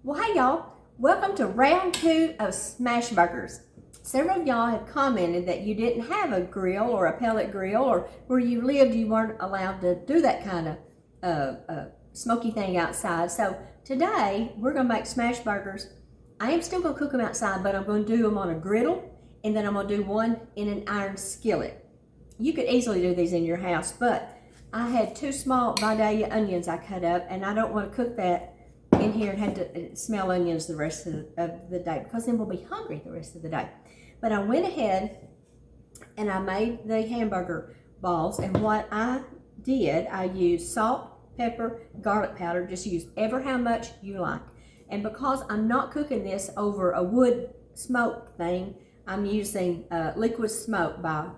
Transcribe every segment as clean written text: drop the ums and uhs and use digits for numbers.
Well, hey y'all, welcome to round 2 of Smashburgers. Several of y'all have commented that you didn't have a grill or a pellet grill, or where you lived you weren't allowed to do that kind of smoky thing outside. So today we're going to make Smashburgers. I am still going to cook them outside, but I'm going to do them on a griddle, and then I'm going to do one in an iron skillet. You could easily do these in your house, but I had 2 small Vidalia onions I cut up, and I don't want to cook that in here and had to smell onions the rest of the day, because then we'll be hungry the rest of the day. But I went ahead and I made the hamburger balls, and what I did, I used salt, pepper, garlic powder. Just use ever how much you like. And because I'm not cooking this over a wood smoke thing, I'm using liquid smoke by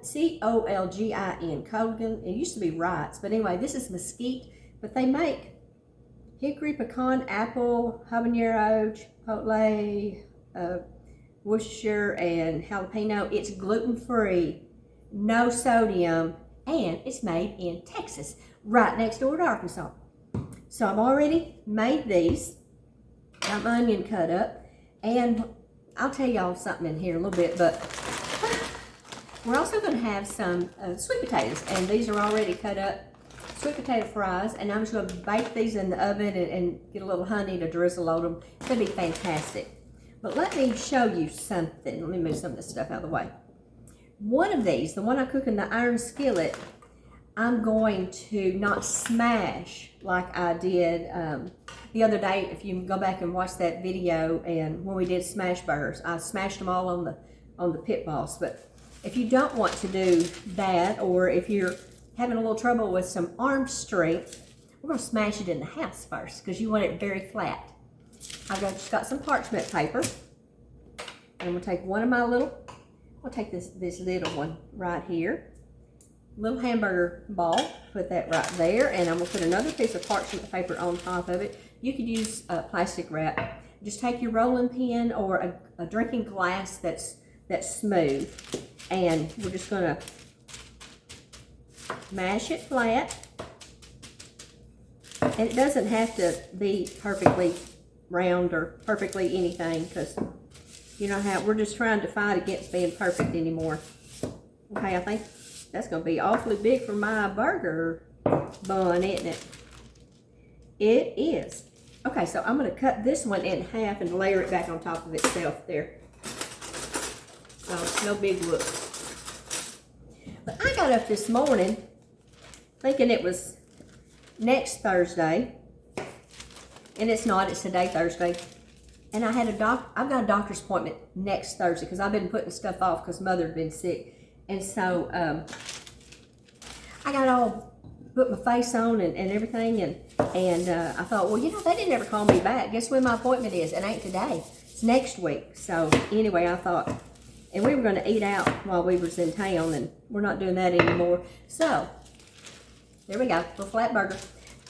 C-O-L-G-I-N, Colgan. It used to be Wright's, but anyway, this is mesquite. But they make hickory, pecan, apple, habanero, chipotle, Worcestershire, and jalapeno. It's gluten-free, no sodium, and it's made in Texas, right next door to Arkansas. So I've already made these. Got my onion cut up, and I'll tell y'all something in here in a little bit, but we're also going to have some sweet potatoes, and these are already cut up. Sweet potato fries, and I'm just going to bake these in the oven and get a little honey to drizzle on them. It's going to be fantastic. But let me show you something. Let me move some of this stuff out of the way. One of these, the one I cook in the iron skillet, I'm going to not smash like I did the other day. If you go back and watch that video, and when we did Smashburgers, I smashed them all on the pit balls. But if you don't want to do that, or if you're having a little trouble with some arm strength, we're going to smash it in the house first, because you want it very flat. I've just got some parchment paper, and I'm going to take one of my I'll take this little one right here, little hamburger ball, put that right there, and I'm going to put another piece of parchment paper on top of it. You could use plastic wrap. Just take your rolling pin or a drinking glass that's smooth, and we're just going to mash it flat. And it doesn't have to be perfectly round or perfectly anything, because you know how we're just trying to fight against being perfect anymore. Okay, I think that's going to be awfully big for my burger bun, isn't it? It is. Okay, so I'm going to cut this one in half and layer it back on top of itself there. So it's no big whoop. But I got up this morning thinking it was next Thursday, and it's not. It's today, Thursday, and I've got a doctor's appointment next Thursday, because I've been putting stuff off because Mother had been sick, and so I got all put my face on and everything, and I thought, well, you know, they didn't ever call me back. Guess when my appointment is? It ain't today. It's next week. So anyway, I thought, and we were going to eat out while we was in town, and we're not doing that anymore. So there we go, a little flat burger.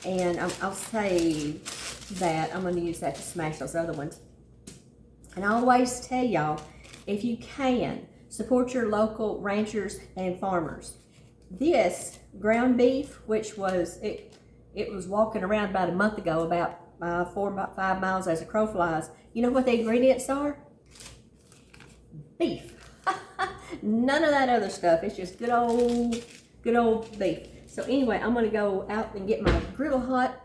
And I'll save that. I'm going to use that to smash those other ones. And I always tell y'all, if you can, support your local ranchers and farmers. This ground beef, which was, it was walking around about a month ago, about 5 miles as a crow flies. You know what the ingredients are? Beef. None of that other stuff. It's just good old beef. So anyway, I'm going to go out and get my griddle hot,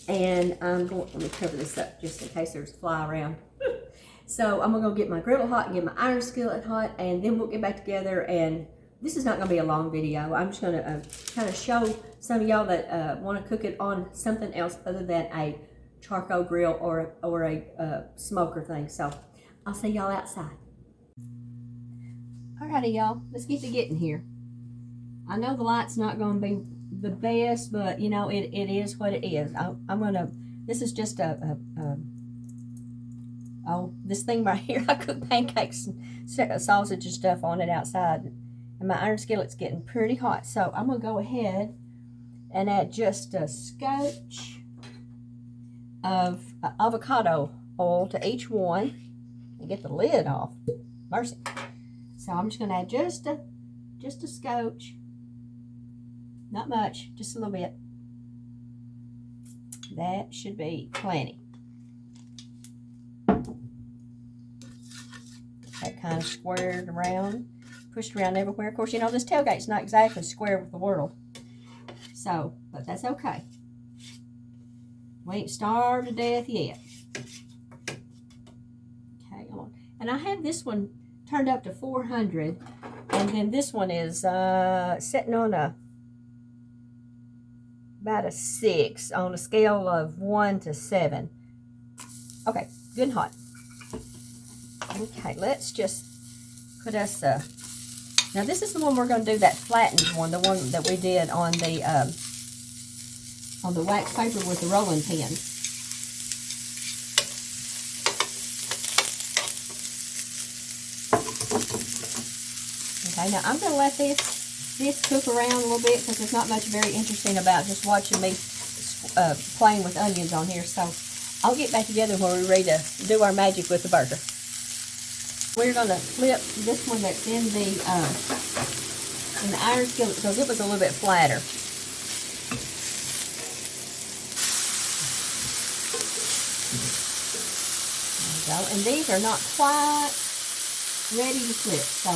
and I'm going, let me cover this up just in case there's a fly around. So I'm going to go get my griddle hot and get my iron skillet hot, and then we'll get back together. And this is not going to be a long video. I'm just going to kind of show some of y'all that want to cook it on something else other than a charcoal grill or a smoker thing. So I'll see y'all outside. Alrighty, y'all, let's get to getting here. I know the light's not going to be the best, but you know, it is what it is. I'm gonna, this is just this thing right here. I cook pancakes and sausage and stuff on it outside, and my iron skillet's getting pretty hot. So I'm gonna go ahead and add just a scotch of avocado oil to each one, and get the lid off. Mercy. So I'm just gonna add just a scotch. Not much, just a little bit. That should be plenty. That kind of squared around, pushed around everywhere. Of course, you know, this tailgate's not exactly square with the world. So, but that's okay. We ain't starved to death yet. Okay, on. And I have this one turned up to 400. And then this one is sitting on about a 6 on a scale of 1 to 7. Okay, good and hot. Okay, let's just put us now this is the one we're going to do, that flattened one, the one that we did on the wax paper with the rolling pin. Okay, now I'm going to let this cook around a little bit because there's not much very interesting about just watching me playing with onions on here. So I'll get back together when we're ready to do our magic with the burger. We're going to flip this one that's in the iron skillet because it was a little bit flatter. There we go. And these are not quite ready to flip, so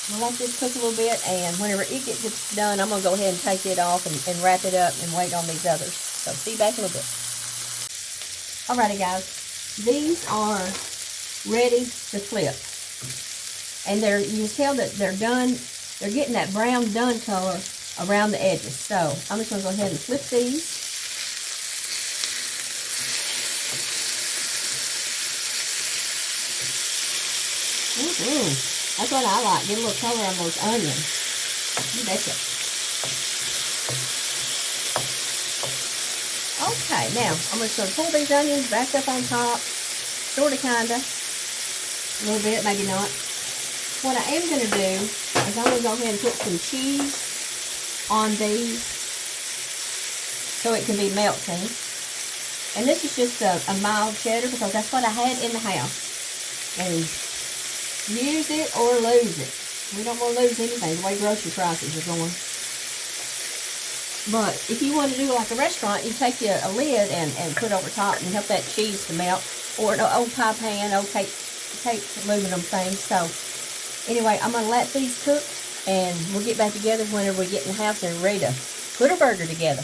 we'll let this cook a little bit, and whenever it gets done, I'm going to go ahead and take it off and wrap it up and wait on these others. So see you back in a little bit. Alrighty guys, these are ready to flip, and you can tell that they're done. They're getting that brown done color around the edges. So I'm just going to go ahead and flip these. That's what I like. Get a little color on those onions. You betcha. Okay, now I'm just going to pull these onions back up on top, sort of, kind of. A little bit, maybe not. What I am going to do is I'm going to go ahead and put some cheese on these so it can be melting. And this is just a mild cheddar because that's what I had in the house. And use it or lose it. We don't want to lose anything the way grocery prices are going. But if you want to do like a restaurant, you take a lid and put over top and help that cheese to melt. Or an old pie pan, old cake aluminum thing. So anyway, I'm going to let these cook, and we'll get back together whenever we get in the house and ready to put a burger together.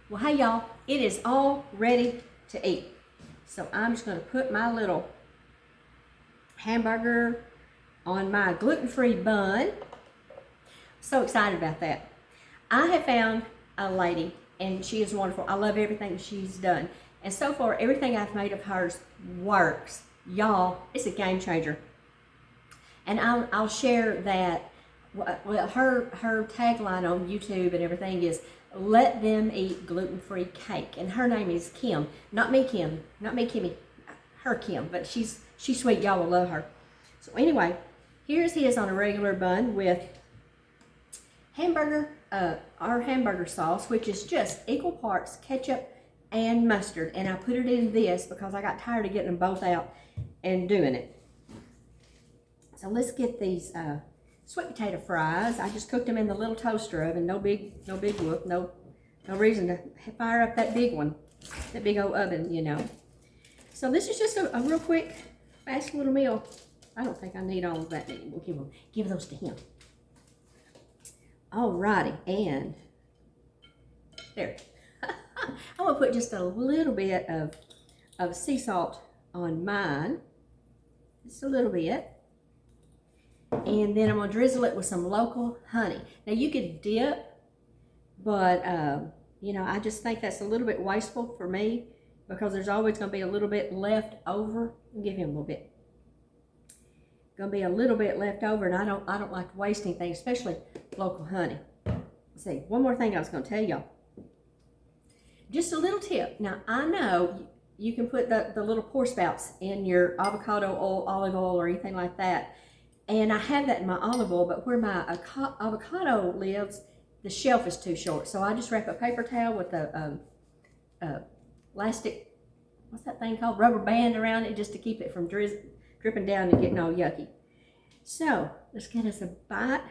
Well, hey y'all, it is all ready to eat. So I'm just going to put my little hamburger on my gluten-free bun. So excited about that. I have found a lady, and she is wonderful. I love everything she's done. And so far, everything I've made of hers works. Y'all, it's a game changer. And I'll share that. Well, her tagline on YouTube and everything is, let them eat gluten-free cake. And her name is Kim. Not me, Kim. Not me, Kimmy. Her Kim. But she's sweet. Y'all will love her. So anyway, here's his on a regular bun with our hamburger sauce, which is just equal parts ketchup and mustard. And I put it in this because I got tired of getting them both out and doing it. So let's get these sweet potato fries. I just cooked them in the little toaster oven. No big whoop. No reason to fire up that big one, that big old oven, you know. So this is just a real quick, fast little meal. I don't think I need all of that. We'll give those to him. Alrighty, and there. I'm gonna put just a little bit of sea salt on mine, just a little bit, and then I'm gonna drizzle it with some local honey. Now you could dip, but you know, I just think that's a little bit wasteful for me because there's always gonna be a little bit left over. I'll give him a little bit. Gonna be a little bit left over, and I don't like wasting things, especially local honey. Let's see, one more thing I was gonna tell y'all. Just a little tip. Now I know you can put the little pour spouts in your avocado oil, olive oil, or anything like that. And I have that in my olive oil, but where my avocado lives, the shelf is too short. So I just wrap a paper towel with a elastic, what's that thing called? Rubber band around it, just to keep it from dripping down and getting all yucky. So let's get us a bite.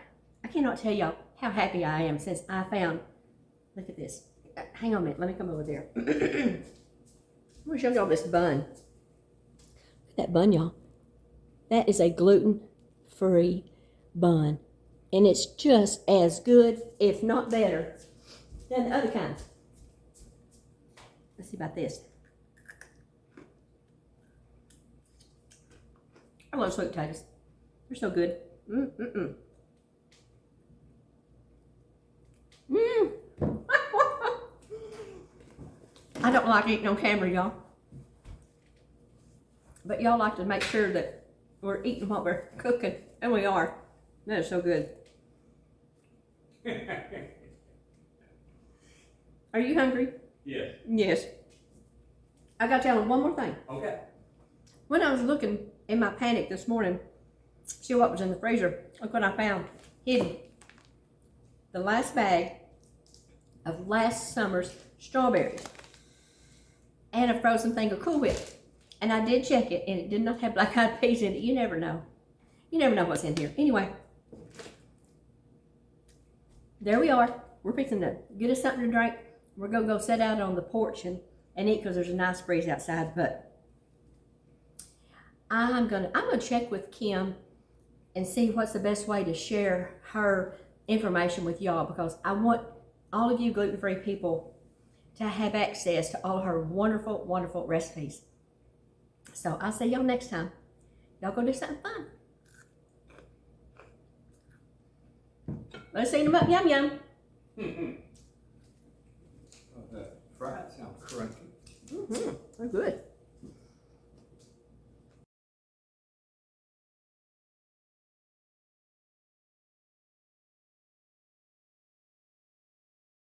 I cannot tell y'all how happy I am since I found, look at this. hang on a minute, let me come over there. I'm gonna show y'all this bun. Look at that bun, y'all. That is a gluten-free bun. And it's just as good, if not better, than the other kind. Let's see about this. I love sweet potatoes. They're so good. I don't like eating on camera, y'all. But y'all like to make sure that we're eating what we're cooking. And we are. That is so good. Are you hungry? Yes. Yes. I got to tell you one more thing. Okay. When I was looking in my panic this morning, see what was in the freezer, look what I found hidden. The last bag of last summer's strawberries and a frozen thing of Cool Whip. And I did check it, and it did not have black-eyed peas in it. You never know. You never know what's in here. Anyway, there we are. We're fixing to get us something to drink. We're going to go sit out on the porch and eat because there's a nice breeze outside. But I'm gonna check with Kim and see what's the best way to share her information with y'all, because I want all of you gluten-free people to have access to all her wonderful, wonderful recipes. So I'll see y'all next time. Y'all go do something fun. Let's eat them up. Yum, yum. That fried sounds crunchy. They're good.